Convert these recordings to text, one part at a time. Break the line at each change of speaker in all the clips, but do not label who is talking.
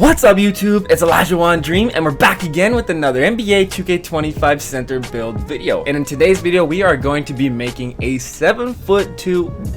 What's up YouTube? It's Elijah Dream and we're back again with another NBA 2K25 center build video. And in today's video we are going to be making a 7'2"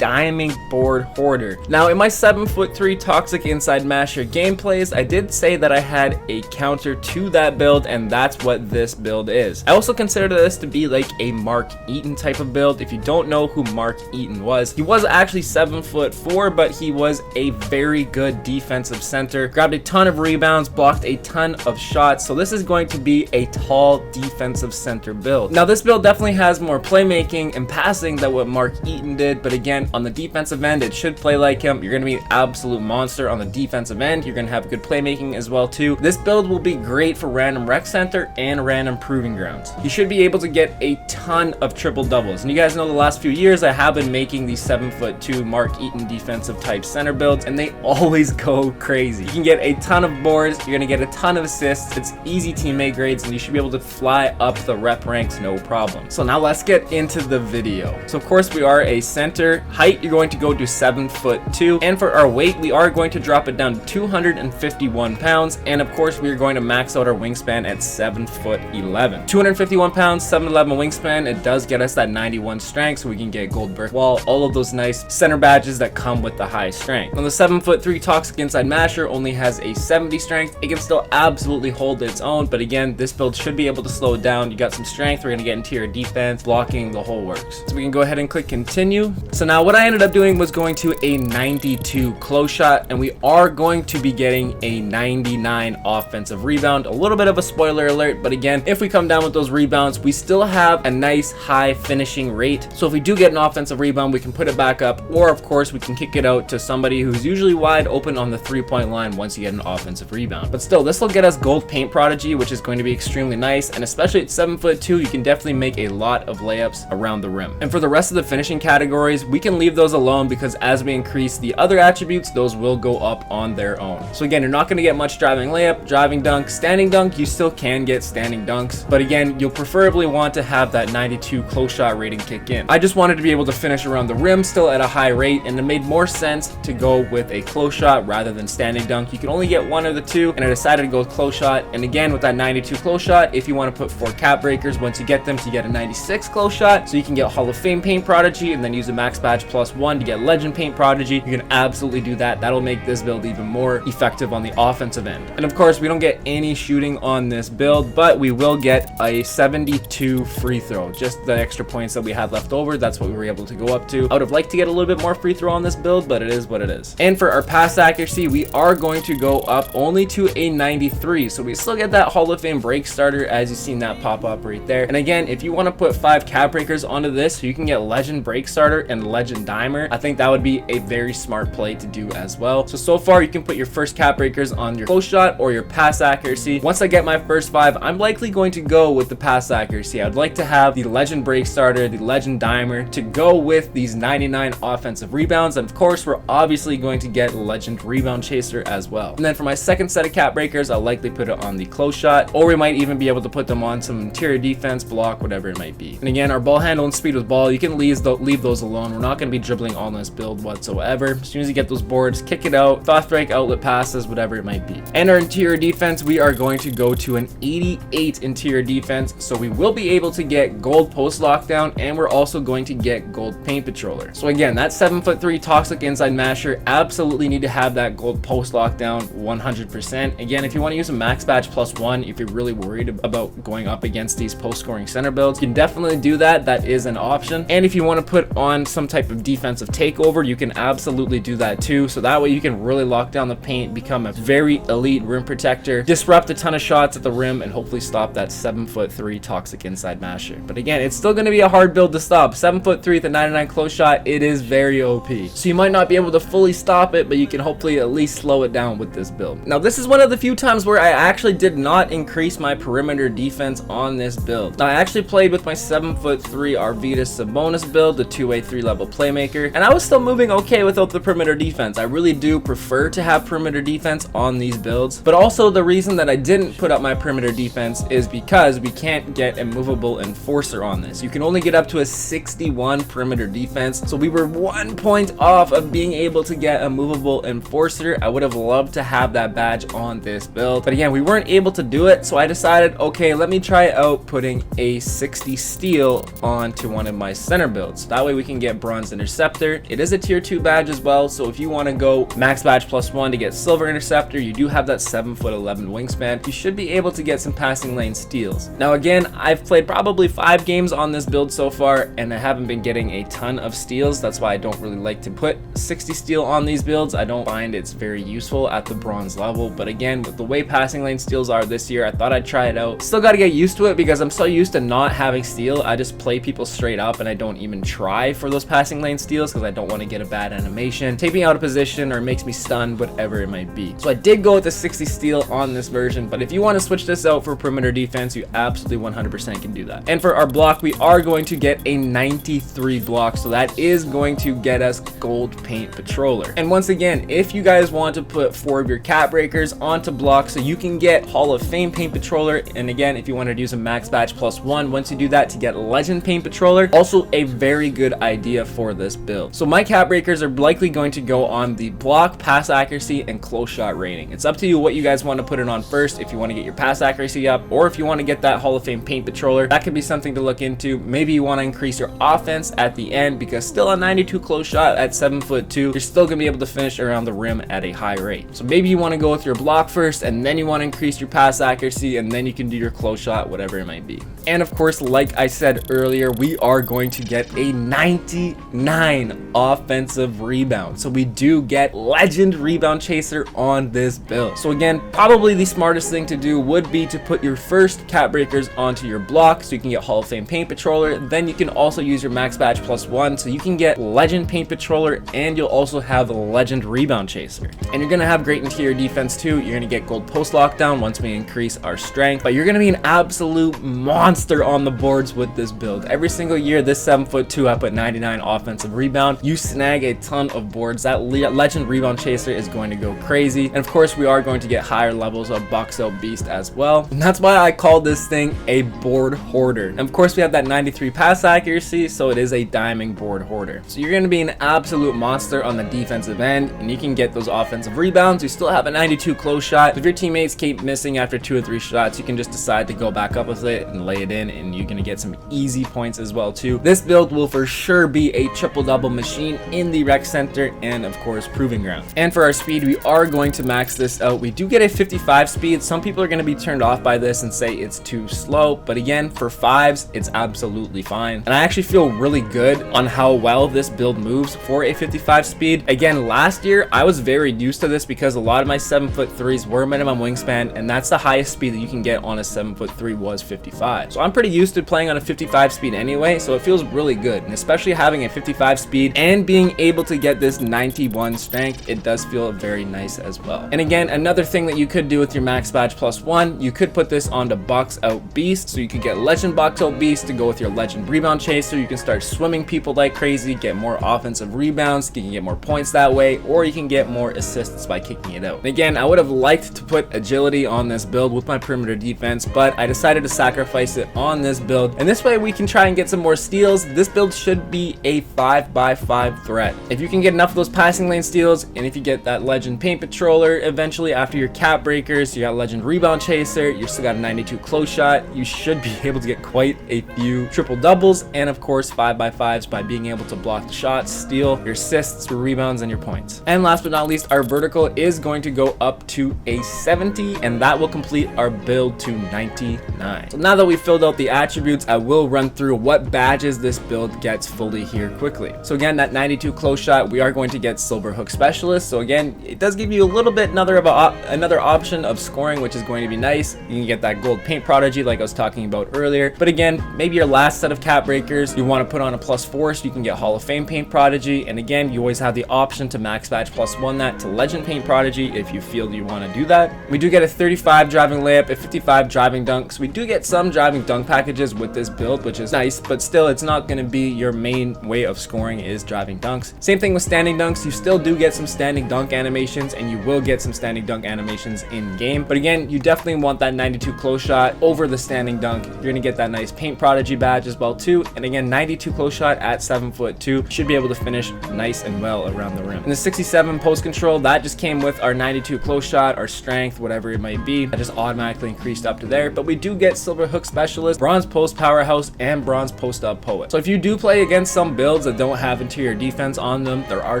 Diming Board Hoarder. Now in my 7'3" Toxic Inside Masher gameplays, I did say that I had a counter to that build, and that's what this build is. I also consider this to be like a Mark Eaton type of build. If you don't know who Mark Eaton was, he was actually 7'4", but he was a very good defensive center, grabbed a ton of rebounds, blocked a ton of shots. So this is going to be a tall defensive center build. Now this build definitely has more playmaking and passing than what Mark Eaton did, but again, on the defensive end it should play like him. You're going to be an absolute monster on the defensive end. You're going to have good playmaking as well too. This build will be great for random rec center and random proving grounds. You should be able to get a ton of triple doubles, and you guys know the last few years I have been making these 7'2" Mark Eaton defensive type center builds, and they always go crazy. You can get a ton of boards, you're gonna get a ton of assists, it's easy teammate grades, and you should be able to fly up the rep ranks no problem. So now let's get into the video. So of course we are a center. Height, you're going to go to 7'2", and for our weight we are going to drop it down to 251 pounds, and of course we are going to max out our wingspan at 7'11". 251 pounds, 7'11" wingspan. It does get us that 91 strength, so we can get gold brick wall, all of those nice center badges that come with the high strength. Now the 7'3" Toxic Inside Masher only has a 70 strength. It can still absolutely hold its own, but again, this build should be able to slow it down. You got some strength, we're gonna get interior defense, blocking, the whole works. So we can go ahead and click continue. So now what I ended up doing was going to a 92 close shot, and we are going to be getting a 99 offensive rebound. A little bit of a spoiler alert, but again, if we come down with those rebounds, we still have a nice high finishing rate. So if we do get an offensive rebound, we can put it back up, or of course we can kick it out to somebody who's usually wide open on the 3-point line once you get an offensive rebound. But still, this will get us gold paint prodigy, which is going to be extremely nice, and especially at 7'2", you can definitely make a lot of layups around the rim. And for the rest of the finishing categories, we can leave those alone, because as we increase the other attributes, those will go up on their own. So again, you're not going to get much driving layup, driving dunk, standing dunk. You still can get standing dunks, but again, you'll preferably want to have that 92 close shot rating kick in. I just wanted to be able to finish around the rim still at a high rate, and it made more sense to go with a close shot rather than standing dunk. You can only get one of the two, and I decided to go with close shot. And again, with that 92 close shot, if you want to put 4 cap breakers, once you get them, to get a 96 close shot, so you can get Hall of Fame paint prodigy and then use a max badge +1 to get legend paint prodigy. You can absolutely do that. That'll make this build even more effective on the offensive end. And of course, we don't get any shooting on this build, but we will get a 72 free throw, just the extra points that we had left over. That's what we were able to go up to. I would have liked to get a little bit more free throw on this build, but it is what it is. And for our pass accuracy, we are going to go up only to a 93, so we still get that Hall of Fame break starter, as you've seen that pop up right there. And again, if you want to put 5 cap breakers onto this so you can get legend break starter and legend dimer, I think that would be a very smart play to do as well. So far you can put your first cap breakers on your close shot or your pass accuracy. Once I get my first 5, I'm likely going to go with the pass accuracy. I'd like to have the legend break starter, the legend dimer, to go with these 99 offensive rebounds, and of course we're obviously going to get Legend Rebound Chaser as well. And then for my second set of cap breakers, I'll likely put it on the close shot, or we might even be able to put them on some interior defense, block, whatever it might be. And again, our ball handle and speed with ball, you can leave those alone. We're not going to be dribbling on this build whatsoever. As soon as you get those boards, kick it out, fast break, outlet passes, whatever it might be. And our interior defense, we are going to go to an 88 interior defense, so we will be able to get gold post lockdown, and we're also going to get gold paint patroller. So again, that 7'3" Toxic Inside Masher, absolutely need to have that gold post lockdown 100%. Again, if you want to use a max badge +1, if you're really worried about going up against these post scoring center builds, you can definitely do that. That is an option. And if you want to put on some type of defensive takeover, you can absolutely do that too. So that way you can really lock down the paint, become a very elite rim protector, disrupt a ton of shots at the rim, and hopefully stop that 7'3" Toxic Inside Masher. But again, it's still going to be a hard build to stop. 7'3" with a 99 close shot, it is very OP. So you might not be able to fully stop it, but you can hopefully at least slow it down with this build. Now this is one of the few times where I actually did not increase my perimeter defense on this build. Now I actually played with my 7'3" Arvydas Sabonis build, the 2-way 3-level playmaker, and I was still moving okay without the perimeter defense. I really do prefer to have perimeter defense on these builds, but also the reason that I didn't put up my perimeter defense is because we can't get a movable enforcer on this. You can only get up to a 61 perimeter defense, so we were 1 point off of being able to get a movable enforcer. I would have loved to have that badge on this build. But again, we weren't able to do it, so I decided, okay, let me try out putting a 60 steel onto one of my center builds. That way we can get bronze interceptor. It is a tier 2 badge as well, so if you want to go max badge +1 to get silver interceptor, you do have that 7'11" wingspan. You should be able to get some passing lane steals. Now again, I've played probably 5 games on this build so far, and I haven't been getting a ton of steals. That's why I don't really like to put 60 steel on these builds. I don't find it's very useful at the bronze level, but again, with the way passing lane steals are this year, I thought I'd try it out. Still got to get used to it because I'm so used to not having steal. I just play people straight up and I don't even try for those passing lane steals because I don't want to get a bad animation, take me out of position, or makes me stunned, whatever it might be. So I did go with the 60 steel on this version, but if you want to switch this out for perimeter defense, you absolutely 100% can do that. And for our block, we are going to get a 93 block, so that is going to get us gold paint patroller. And once again, if you guys want to put 4 of your cat breakers onto block so you can get Hall of Fame paint patroller, and again, if you wanted to use a max badge +1, once you do that to get legend paint patroller, also a very good idea for this build. So my cat breakers are likely going to go on the block, pass accuracy, and close shot rating. It's up to you what you guys want to put it on first, if you want to get your pass accuracy up, or if you want to get that Hall of Fame paint patroller. That could be something to look into. Maybe you want to increase your offense at the end, because still a 92 close shot at 7'2", you're still going to be able to finish around the rim at a high rate. So maybe you want to go with your block first, and then you want to increase your pass accuracy, and then you can do your close shot, whatever it might be. And of course, like I said earlier, we are going to get a 99 offensive rebound. So we do get Legend Rebound Chaser on this build. So again, probably the smartest thing to do would be to put your first cat breakers onto your block so you can get Hall of Fame paint patroller. Then you can also use your max badge +1 so you can get Legend paint patroller, and you'll also have the Legend Rebound Chaser. And you're going to have great interior defense too. You're going to get gold post lockdown once we increase our strength, but you're going to be an absolute monster on the boards with this build. Every single year, this 7'2", I put 99 offensive rebound. You snag a ton of boards. That Legend Rebound Chaser is going to go crazy. And of course, we are going to get higher levels of box out beast as well. And that's why I call this thing a board hoarder. And of course, we have that 93 pass accuracy, so it is a Diming Board Hoarder. So you're going to be an absolute monster on the defensive end, and you can get those offensive rebounds. You still have a 92 close shot. If your teammates keep missing after 2 or 3 shots, you can just decide to go back up with it and lay it in, and you're going to get some easy points as well too. This build will for sure be a triple-double machine in the rec center and of course proving ground. And for our speed, we are going to max this out. We do get a 55 speed. Some people are going to be turned off by this and say it's too slow, but again, for 5s, it's absolutely fine. And I actually feel really good on how well this build moves for a 55 speed. Again, last year, I was very used to this because a lot of my 7'3s were minimum wingspan, and that's the highest speed that you can get on a 7'3 was 55. So I'm pretty used to playing on a 55 speed anyway, so it feels really good. And especially having a 55 speed and being able to get this 91 strength, it does feel very nice as well. And again, another thing that you could do with your max badge +1, you could put this onto box out beast, so you could get legend box out beast to go with your legend rebound chaser. You can start swimming people like crazy, get more offensive rebounds, you can get more points that way, or you can get more assists by kicking it out. And again, I would have liked to put agility on this build with my perimeter defense, but I decided to sacrifice it on this build, and this way we can try and get some more steals. This build should be a 5x5 threat. If you can get enough of those passing lane steals, and if you get that legend paint patroller eventually after your cat breakers, you got legend rebound chaser, you still got a 92 close shot, you should be able to get quite a few triple doubles, and of course 5x5s by being able to block the shots, steal your assists, your rebounds, and your points. And last but not least, our vertical is going to go up to a 70, and that will complete our build to 99. So now that we've filled out the attributes, I will run through what badges this build gets fully here quickly. So again, that 92 close shot, we are going to get silver hook specialist. So again, it does give you a little bit another option of scoring, which is going to be nice. You can get that gold paint prodigy like I was talking about earlier. But again, maybe your last set of cat breakers, you want to put on a +4 so you can get Hall of Fame paint prodigy. And again, you always have the option to max badge +1 that to legend paint prodigy if you feel you want to do that. We do get a 35 driving layup, a 55 driving dunk. So we do get some driving dunk packages with this build, which is nice, but still it's not going to be your main way of scoring is driving dunks. Same thing with standing dunks. You still do get some standing dunk animations, and you will get some standing dunk animations in game, but again, you definitely want that 92 close shot over the standing dunk. You're going to get that nice paint prodigy badge as well too, and again, 92 close shot at 7'2" should be able to finish nice and well around the rim. And the 67 post control, that just came with our 92 close shot or strength, whatever it might be, that just automatically increased up to there. But we do get silver hook specialist, bronze post powerhouse, and bronze post up poet. So if you do play against some builds that don't have interior defense on them, there are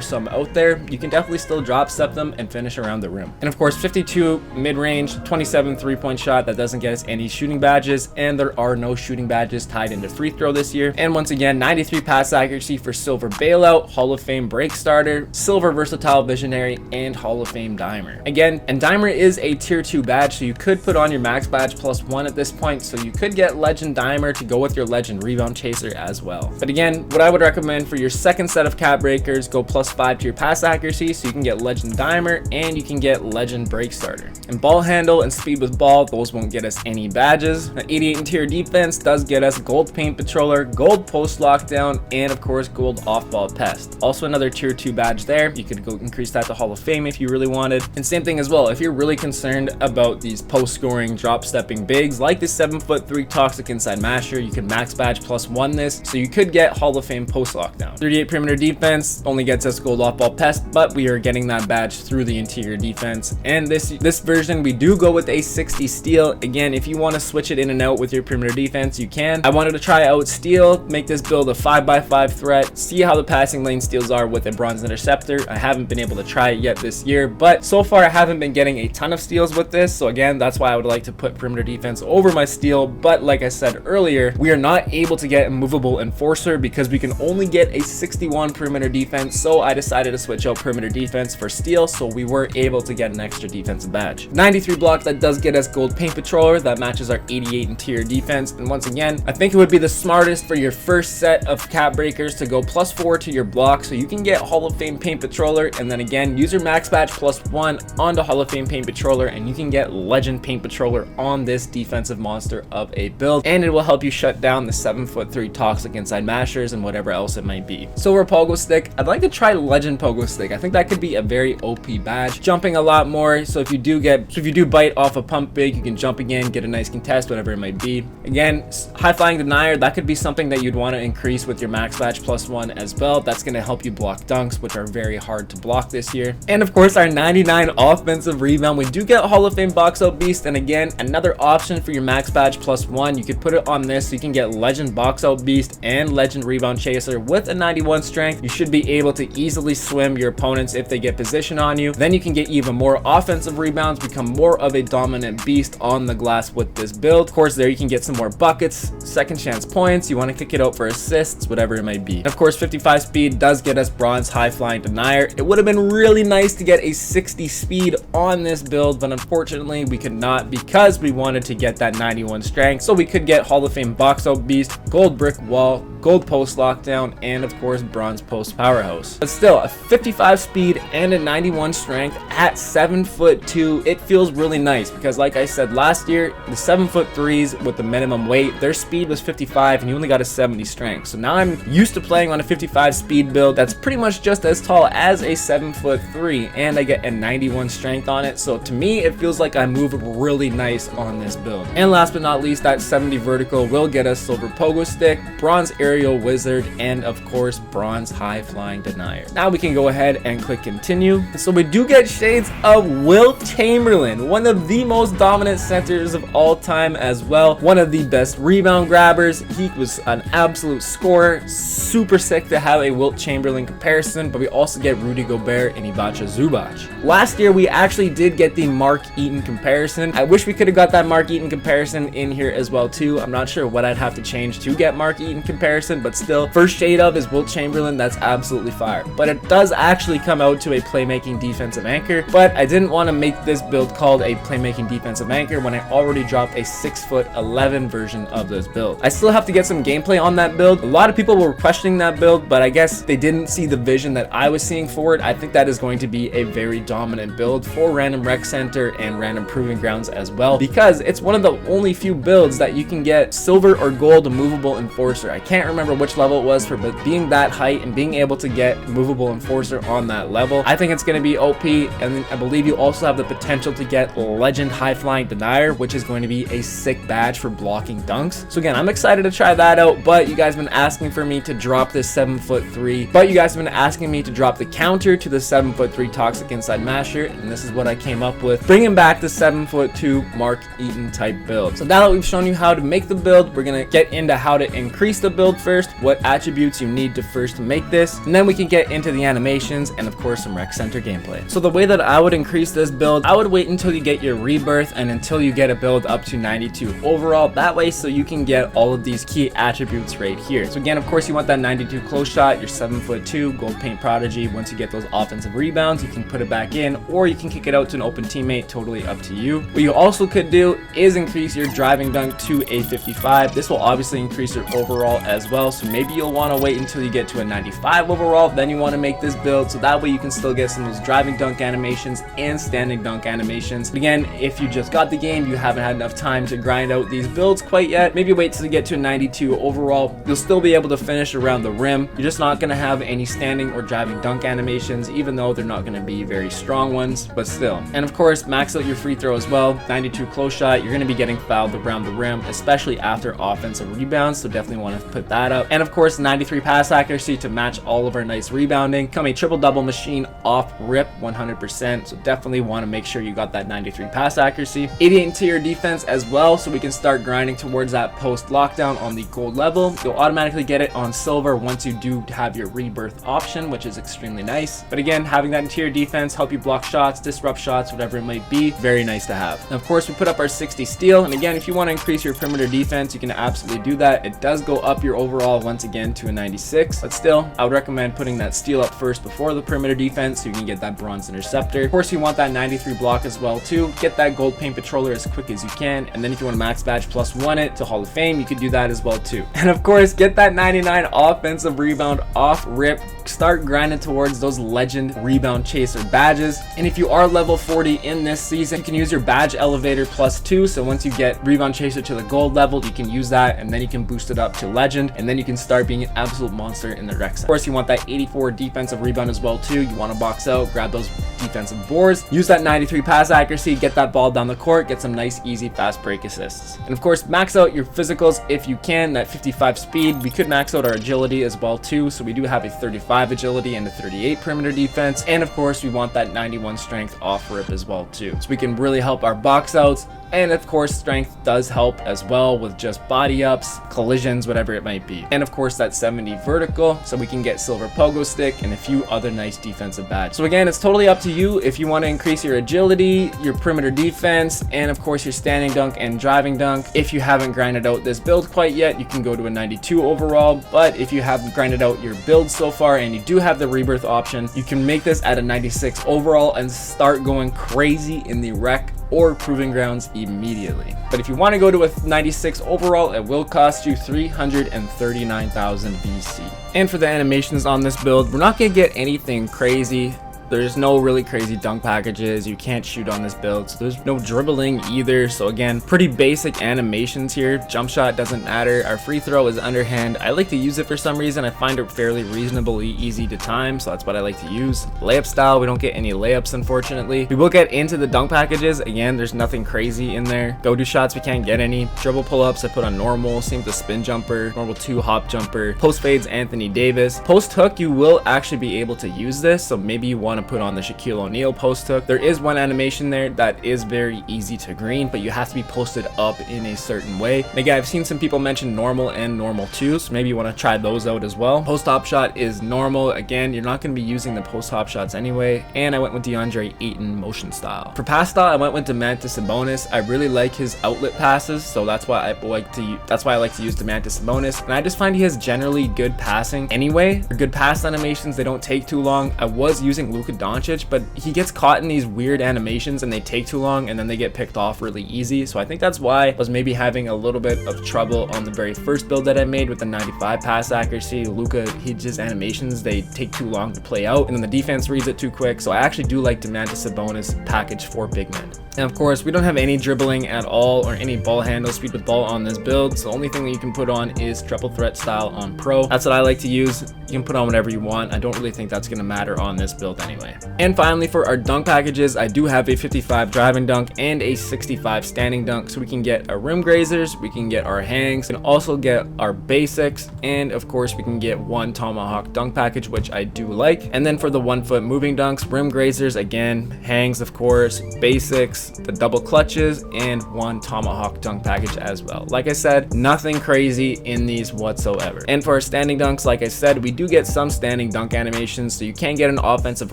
some out there, you can definitely still drop step them and finish around the rim. And of course 52 mid-range, 27 3-point shot, that doesn't get us any shooting badges, and there are no shooting badges tied into free throw this year. And once again, 93 pass accuracy for silver bailout, Hall of Fame break starter, silver versatile visionary, and Hall of Fame dimer. Again, and dimer is a tier 2 badge, so you could put on your max badge +1 at this point, so you could get legend dimer to go with your legend rebound chaser as well. But again, what I would recommend for your second set of cap breakers, go +5 to your pass accuracy, so you can get legend dimer and you can get legend break starter. And ball handle and speed with ball, those won't get us any badges. The 88 interior defense does get us gold paint patroller, gold post lockdown, and of course gold off ball pest. Also another tier 2 badge there. You could go increase that to Hall of Fame if you really wanted. And same thing as well, if you're really concerned about these post scoring drop stepping bigs like the 7'3" toxic inside masher, you can max badge +1 this, so you could get Hall of Fame post lockdown. 38 perimeter defense only gets us gold off ball pest, but we are getting that badge through the interior defense. And this version we do go with a 60 steal. Again, if you want to switch it in and out with your perimeter defense, you can. I wanted to try out steal, make this build a 5x5 threat, see how the passing lane steals are with a bronze interceptor. I haven't been able to try it yet this year, but so far I haven't been getting a ton of steals with this, so again, that's why I would like to put perimeter defense over my steal. But like I said earlier, we are not able to get a movable enforcer because we can only get a 61 perimeter defense, so I decided to switch out perimeter defense for steal, so we were able to get an extra defensive badge. 93 block, that does get us gold paint patroller, that matches our 88 interior defense. And once again, I think it would be the smartest for your first set of cap breakers to go +4 to your block, so you can get Hall of Fame paint patroller, and then again use your max badge +1 onto Hall of Fame paint patroller, and you can get legend paint patroller on this defensive monster of a build, and it will help you shut down the 7'3" toxic inside mashers and whatever else it might be. Silver pogo stick, I'd like to try legend pogo stick. I think that could be a very OP badge, jumping a lot more, so if you do bite off a pump big, you can jump again, get a nice contest, whatever it might be. Again, high flying denier, that could be something that you'd want to increase with your max badge +1 as well. That's going to help you block dunks, which are very hard to block this year. And of course our 99 offensive rebound, we do get Hall of Fame box out beast, and again another option for your max badge +1, you could put it on this so you can get legend box out beast and legend rebound chaser with a 91 strength. You should be able to easily swim your opponents if they get position on you. Then you can get even more offensive rebounds, become more of a dominant beast on the glass with this build. Of course there you can get some more buckets, second chance points, you want to kick it out for assists, whatever it might be. And of course 55 speed does get us bronze high flying denier. It would have been really nice to get a 60 speed on this build, but unfortunately we could not because we wanted to get that 91 strength. So we could get Hall of Fame box out beast, gold brick wall, gold post lockdown, and of course bronze post powerhouse. But still, a 55 speed and a 91 strength at 7'2", it feels really nice because like I said last year, the 7'3s with the minimum weight, their speed was 55 and you only got a 70 strength. So now I'm used to playing on a 55 speed build that's pretty much just as tall as a 7'3", and I get a 91 strength on it. So to me, it feels like I move really nice on this build. And last but not least, that 70 vertical will get us silver pogo stick, bronze aerial wizard, and of course bronze high flying denier. Now we can go ahead and click continue. So we do get shades of Wilt Chamberlain, one of the most dominant centers of all time as well, one of the best rebound grabbers. He was an absolute scorer. Super sick to have a Wilt Chamberlain comparison, but we also get Rudy Gobert and Ivica Zubac. Last year we actually did get the Mark Eaton comparison. I wish we could have got that Mark Eaton comparison in here as well too. I'm not sure what I'd have to change to get Mark Eaton comparison, but still, first shade of is Wilt Chamberlain. That's absolutely fire. But it does actually come out to a playmaking defensive anchor, but I didn't want to make this build called a playmaking defensive anchor when I already dropped a 6'11" version of this build. I still have to get some gameplay on that build. A lot of people were questioning that build, but I guess they didn't see the vision that I was seeing for it. I think that is going to be a very dominant build for random rec center and random proving grounds as well, because it's one of the only few builds that you can get silver or gold movable enforcer. I can't remember which level it was for, but being that height and being able to get movable enforcer on that level, I think it's going to be OP. And then I believe you also have the potential to get Legend High Flying Denier, which is going to be a sick badge for blocking dunks. So again, I'm excited to try that out, but you guys have been asking for me to drop this 7'3", but you guys have been asking me to drop the counter to the 7'3" Toxic Inside Masher, and this is what I came up with, bringing back the 7'2" Mark Eaton type build. So now that we've shown you how to make the build, we're gonna get into how to increase the build first, what attributes you need to first make this, and then we can get into the animations and of course some rec center gameplay. So the way that I would increase this build, I would wait until you get your rebirth and until you get a build up to 92 overall, that way so you can get all of these key attributes right here. So again, of course you want that 92 close shot, your 7'2" gold paint prodigy. Once you get those offensive rebounds, you can put it back in, or you can kick it out to an open teammate, totally up to you. What you also could do is increase your driving dunk to a 55. This will obviously increase your overall as well, so maybe you'll want to wait until you get to a 95 overall, then you want to make this build, so that way you can still get some of those driving dunk animations and standing dunk animations. But again, if you just got the game, you haven't had enough time to grind out these builds quite yet, maybe wait till you get to a 92 overall. You'll still be able to finish around the rim. You're just not going to have any standing or driving dunk animations, even though they're not going to be very strong ones, but still. And of course, max out your free throw as well. 92 close shot, you're going to be getting fouled around the rim, especially after offensive rebounds, so definitely want to put that up. And of course, 93 pass accuracy to match all of our nice rebounding. Come a triple double machine off rip, 100%, so definitely want to make sure you got that 93 pass accuracy. 88 interior defense as well, so we can start grinding towards that post lockdown on the gold level. You'll automatically get it on silver once you do have your rebirth option, which is extremely nice. But again, having that interior defense help you block shots, disrupt shots, whatever it might be, very nice to have. And of course, we put up our 60 steal, and again, if you want to increase your perimeter defense, you can absolutely do that. It does go up your overall once again to a 96, but still, I would recommend putting that steal up first before the perimeter defense so you can get that bronze interceptor. Of course, you want that 93 block as well too. Get that gold paint patroller as quick as you can, and then if you want to max badge +1 it to Hall of Fame, you could do that as well too. And of course, get that 99 offensive rebound off rip. Start grinding towards those Legend Rebound Chaser badges. And if you are level 40 in this season, you can use your badge elevator +2. So once you get Rebound Chaser to the gold level, you can use that, and then you can boost it up to Legend, and then you can start being an absolute monster in the rec center. Of course, you want that 84 defensive rebound as well too. You want to box out, grab those defensive boards, use that 93 pass accuracy, get that ball down the court, get some nice easy fast break assists. And of course, max out your physicals if you can, that 55 speed. We could max out our agility as well too, so we do have a 35 agility and a 38 perimeter defense. And of course, we want that 91 strength off rip as well too, so we can really help our box outs. And of course, strength does help as well with just body ups, collisions, whatever it might be. And of course, that 70 vertical, so we can get silver pogo stick and a few other nice defensive badges. So again, it's totally up to you if you want to increase your agility, your perimeter defense, and of course your standing dunk and driving dunk. If you haven't grinded out this build quite yet, you can go to a 92 overall. But if you haven't grinded out your build so far and you do have the rebirth option, you can make this at a 96 overall and start going crazy in the rec or proving grounds immediately. But if you want to go to a 96 overall, it will cost you 339,000 VC. And for the animations on this build, we're not going to get anything crazy. There's no really crazy dunk packages. You can't shoot on this build, so there's no dribbling either. So again, pretty basic animations here. Jump shot doesn't matter. Our free throw is underhand. I like to use it for some reason. I find it fairly reasonably easy to time, so that's what I like to use. Layup style, we don't get any layups, unfortunately. We will get into the dunk packages. Again, there's nothing crazy in there. Go-to shots, we can't get any. Dribble pull-ups, I put on normal. Same with the spin jumper, normal 2 hop jumper. Post fades, Anthony Davis. Post hook, you will actually be able to use this, so maybe you want to put on the Shaquille O'Neal post hook. There is one animation there that is very easy to green, but you have to be posted up in a certain way. And again, I've seen some people mention normal and normal too, so maybe you want to try those out as well. Post hop shot is normal. Again, you're not going to be using the post hop shots anyway, and I went with DeAndre Eaton motion style. For pass style, I went with Domantas Sabonis. I really like his outlet passes, so that's why I like to use Domantas Sabonis, and I just find he has generally good passing anyway. For good pass animations, they don't take too long. I was using Luka Doncic, but he gets caught in these weird animations and they take too long and then they get picked off really easy. So I think that's why I was maybe having a little bit of trouble on the very first build that I made with the 95 pass accuracy. Luka, his animations, they take too long to play out, and then the defense reads it too quick. So I actually do like Domantas Sabonis package for big men. And of course, we don't have any dribbling at all or any ball handle speed with ball on this build. So the only thing that you can put on is triple threat style on pro. That's what I like to use. You can put on whatever you want. I don't really think that's going to matter on this build anyway. And finally, for our dunk packages, I do have a 55 driving dunk and a 65 standing dunk. So we can get our rim grazers, we can get our hangs, and also get our basics. And of course, we can get one tomahawk dunk package, which I do like. And then for the 1 foot moving dunks, rim grazers again, hangs of course, basics, the double clutches, and one tomahawk dunk package as well. Like I said, nothing crazy in these whatsoever. And for our standing dunks, like I said, we do get some standing dunk animations, so you can get an offensive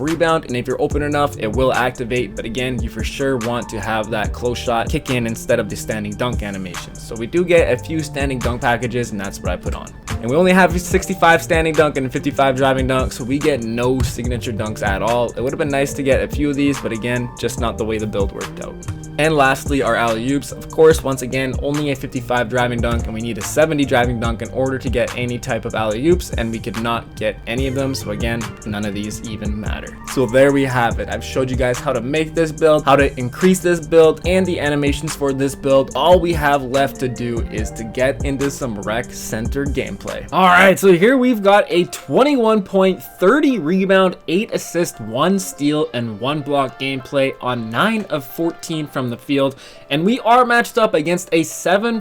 rebound, and if you're open enough, it will activate. But again, you for sure want to have that close shot kick in instead of the standing dunk animations. So we do get a few standing dunk packages, and that's what I put on. And we only have 65 standing dunk and 55 driving dunk, so we get no signature dunks at all. It would have been nice to get a few of these, but again, just not the way the build worked out. And lastly, our alley-oops. Of course, once again, only a 55 driving dunk, and we need a 70 driving dunk in order to get any type of alley-oops, and we could not get any of them. So again, none of these even matter. So there we have it. I've showed you guys how to make this build, how to increase this build, and the animations for this build. All we have left to do is to get into some rec center gameplay. All right, so here we've got a 21 point, 30 rebound, 8 assist, 1 steal, and 1 block gameplay on 9 of 14 from the field, and we are matched up against a 7'0"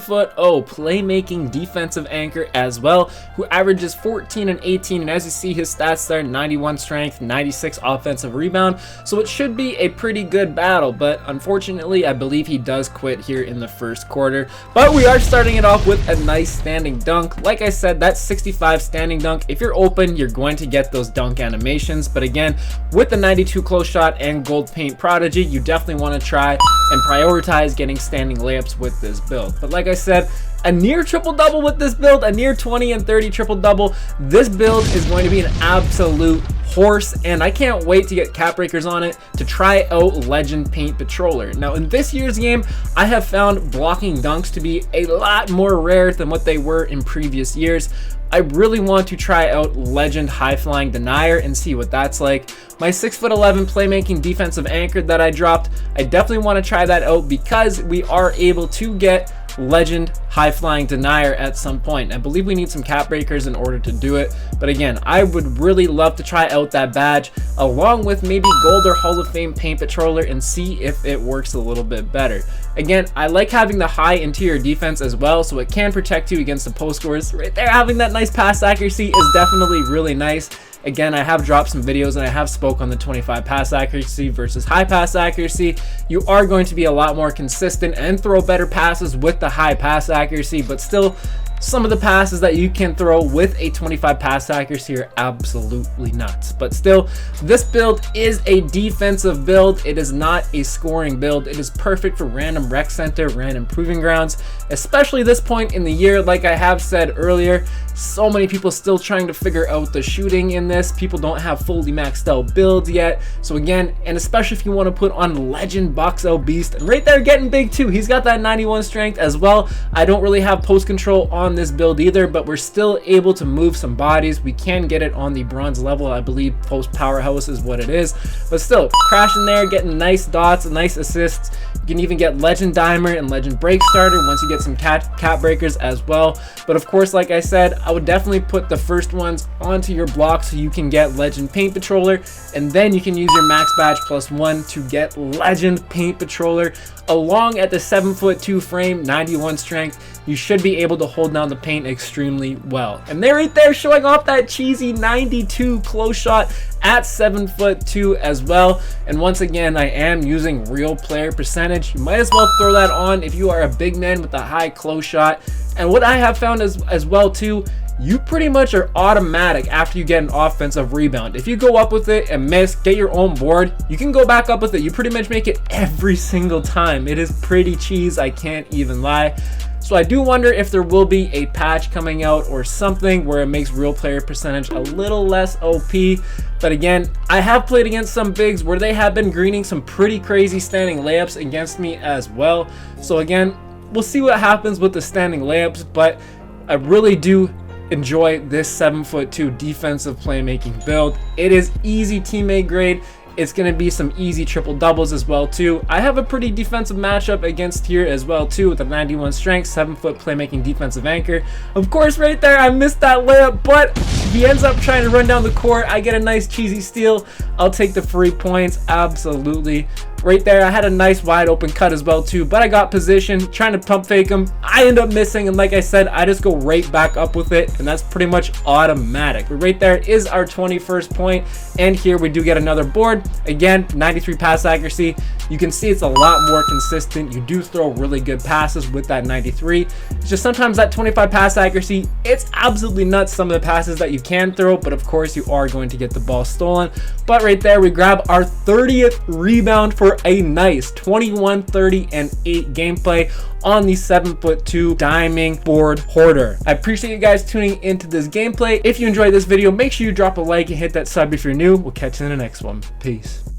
playmaking defensive anchor as well, who averages 14 and 18, and as you see his stats there, 91 strength, 96 offensive rebound, so it should be a pretty good battle. But unfortunately, I believe he does quit here in the first quarter. But we are starting it off with a nice standing dunk. Like I said, that's 65 standing dunk. If you're open, you're going to get those dunk animations, but again, with the 92 close shot and gold paint prodigy, you definitely want to try and prioritize getting standing layups with this build. But like I said, a near triple-double with this build, a near 20 and 30 triple-double. This build is going to be an absolute horse, and I can't wait to get cap breakers on it to try out Legend Paint Patroller. Now, in this year's game, I have found blocking dunks to be a lot more rare than what they were in previous years. I really want to try out Legend High Flying Denier and see what that's like. My 6'11" playmaking defensive anchor that I dropped, I definitely want to try that out because we are able to get Legend High Flying Denier at some point. I believe we need some cap breakers in order to do it, but again, I would really love to try out that badge along with maybe Gold or Hall of Fame Paint Patroller and see if it works a little bit better. Again, I like having the high interior defense as well, so it can protect you against the post scores. Right there, having that nice pass accuracy is definitely really nice. Again, I have dropped some videos and I have spoke on the 25 pass accuracy versus high pass accuracy. You are going to be a lot more consistent and throw better passes with the high pass accuracy, but still, some of the passes that you can throw with a 25 pass accuracy are absolutely nuts. But still, this build is a defensive build. It is not a scoring build. It is perfect for random rec center, random proving grounds, especially this point in the year. Like I have said earlier, so many people still trying to figure out the shooting in this. People don't have fully maxed out builds yet. So again, and especially if you want to put on Legend Box Out Beast, and right there getting big too. He's got that 91 strength as well. I don't really have post control on this build either, but we're still able to move some bodies. We can get it on the bronze level. I believe post powerhouse is what it is, but still crashing there, getting nice dots and nice assists. You can even get Legend Dimer and Legend Break Starter once you get some cap breakers as well. But of course, like I said, I would definitely put the first ones onto your block so you can get Legend Paint Patroller, and then you can use your max badge +1 to get Legend Paint Patroller along at the 7'2" frame, 91 strength. You should be able to hold down the paint extremely well. And they're right there showing off that cheesy 92 close shot at 7'2" as well. And once again, I am using real player percentage. You might as well throw that on if you are a big man with a high close shot. And what I have found as well too, you pretty much are automatic after you get an offensive rebound. If you go up with it and miss, get your own board, you can go back up with it. You pretty much make it every single time. It is pretty cheese, I can't even lie. So I do wonder if there will be a patch coming out or something where it makes real player percentage a little less OP. But again, I have played against some bigs where they have been greening some pretty crazy standing layups against me as well. So again, we'll see what happens with the standing layups, but I really do enjoy this 7'2" defensive playmaking build. It is easy teammate grade. it's going to be some easy triple doubles as well too. I have a pretty defensive matchup against here as well too, with a 91 strength, 7-foot playmaking defensive anchor. Of course, right there I missed that layup, but he ends up trying to run down the court. I get a nice cheesy steal. I'll take the free points, absolutely. Right there, I had a nice wide open cut as well too, but I got position, trying to pump fake him. I end up missing, and like I said, I just go right back up with it, and that's pretty much automatic. But right there is our 21st point, and here we do get another board. Again, 93 pass accuracy. You can see it's a lot more consistent. You do throw really good passes with that 93. It's just sometimes that 25 pass accuracy, it's absolutely nuts, some of the passes that you can throw, but of course you are going to get the ball stolen. But right there, we grab our 30th rebound for a nice 21, 30, and 8 gameplay on the 7'2" Diming Board Hoarder. I appreciate you guys tuning into this gameplay. If you enjoyed this video, make sure you drop a like and hit that sub if you're new. We'll catch you in the next one. Peace.